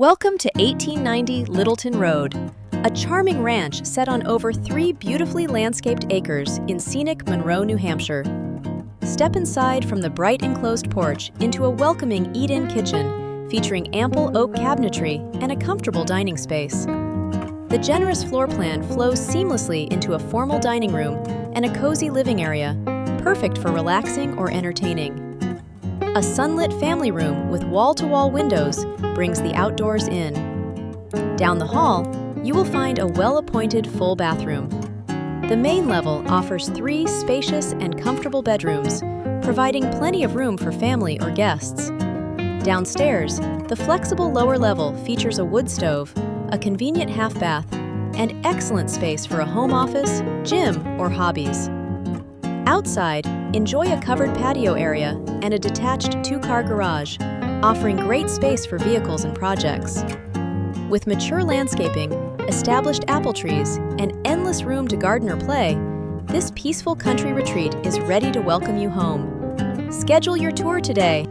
Welcome to 1890 Littleton Road, a charming ranch set on over 3 beautifully landscaped acres in scenic Monroe, New Hampshire. Step inside from the bright enclosed porch into a welcoming eat-in kitchen featuring ample oak cabinetry and a comfortable dining space. The generous floor plan flows seamlessly into a formal dining room and a cozy living area, perfect for relaxing or entertaining. A sunlit family room with wall-to-wall windows brings the outdoors in. Down the hall, you will find a well-appointed full bathroom. The main level offers 3 spacious and comfortable bedrooms, providing plenty of room for family or guests. Downstairs, the flexible lower level features a wood stove, a convenient half bath, and excellent space for a home office, gym, or hobbies. Outside, enjoy a covered patio area and a detached 2-car garage, offering great space for vehicles and projects. With mature landscaping, established apple trees, and endless room to garden or play, this peaceful country retreat is ready to welcome you home. Schedule your tour today.